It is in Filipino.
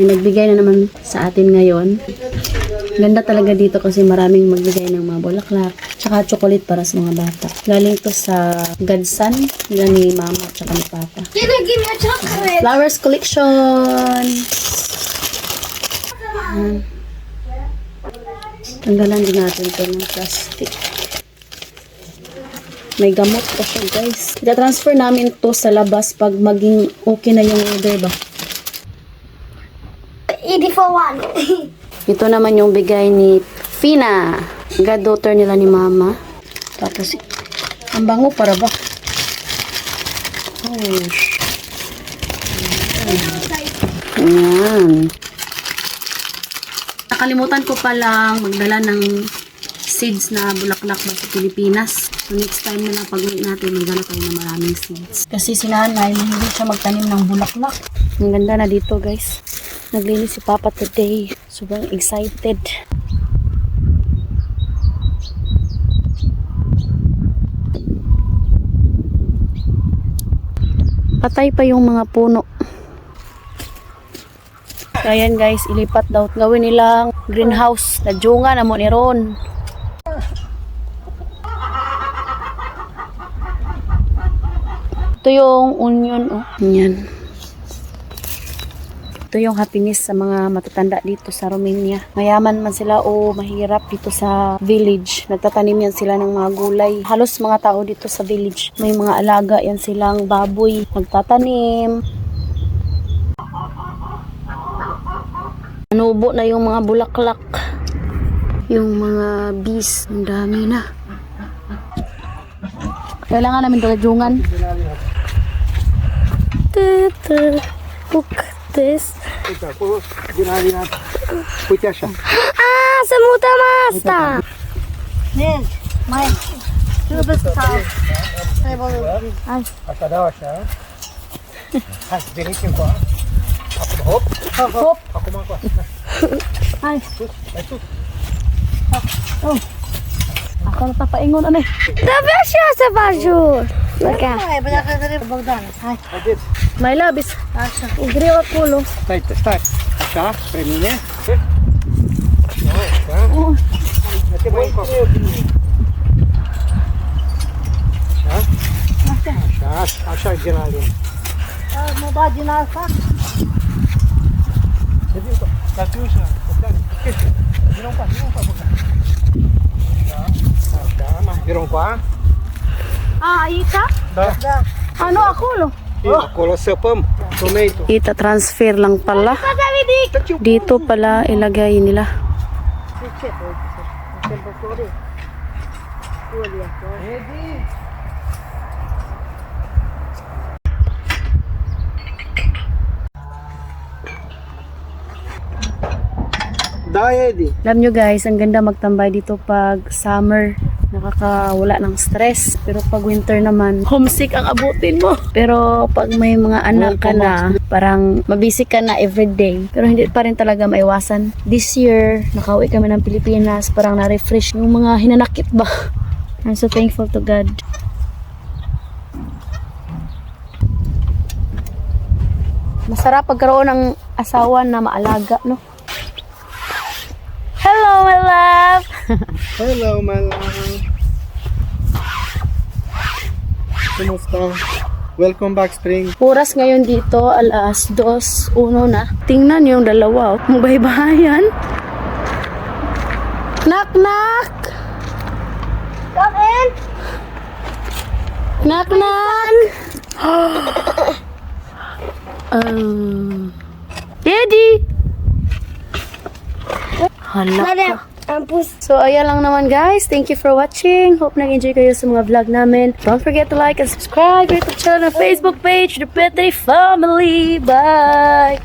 May nagbigay na naman sa atin ngayon. Ganda talaga dito kasi maraming magbigay ng mga bulaklak. Tsaka chocolate para sa mga bata. Galing to sa Godson. Yan ni mama at tsaka ni papa. Can you give me a chocolate? Flowers collection. Tanggalan din natin ito ng plastic. May gamot pa siya, guys. Ita-transfer namin to sa labas pag maging okay na yung order ba. 84 Ito naman yung bigay ni Fina. Goddaughter nila ni mama. Tapos, ang bango para ba? Oh, ayan. Nakalimutan ko palang magdala ng seeds na bulaklak ba sa Pilipinas. So next time na lang pag-uwi natin, magdala tayo ng maraming seeds. Kasi si nanay, hindi siya magtanim ng bulaklak. Ang ganda na dito, guys. Naglinis si Papa today. Sobrang excited. Patay pa yung mga puno. Ayan guys, ilipat daw. Gawin nilang greenhouse. Nadyunga na mo ni Ron. Ito yung onion. Oh. Yan. Ito yung happiness sa mga matatanda dito sa Romania. Mayaman man sila o mahirap dito sa village. Nagtatanim yan sila ng mga gulay. Halos mga tao dito sa village. May mga alaga yan silang baboy. Nagtatanim. Nanubo na yung mga bulaklak. Yung mga bees. Ang dami na. Kailangan namin daladyungan. Look at this. Samuta Masta. Ne, mai. Tu bist total. Hop. Ay. Oh. Ako na tapaingon ano eh. Давай сейчас обожу. Пока. May labis. Igriwa kulo. Stai. Așa, spre mine. Așa, Genalia. Mă bagi în asta? Catiușa, vino qua. Așa, vino qua. Aici? Da. Ano akulo? Acolo săpăm tomato. Ita-transfer lang pala. Dito pala ilagay nila. Da, Eddie. Alam nyo guys, ang ganda magtambay dito pag summer. Nakakawala ng stress. Pero pag winter naman, homesick ang abutin mo. Pero pag may mga anak ka na, parang mabisi ka na everyday. Pero hindi pa rin talaga maiwasan. This year, nakauwi kami ng Pilipinas. Parang na-refresh yung mga hinanakit ba. I'm so thankful to God. Masarap pagkaroon ng asawa na maalaga, no? Hello, my love! Hello, my love. Kumusta? Welcome back, Spring. Oras ngayon dito, alas 2:01 na. Tingnan yung dalawa, oh. Magbahay-bahayan. Knock, knock! Come in. Knock, knock! Daddy! Hala ka. So, ayan lang naman guys. Thank you for watching. Hope nag-enjoy kayo sa mga vlog namin. Don't forget to like and subscribe to our channel, Facebook page, The Petri Family. Bye!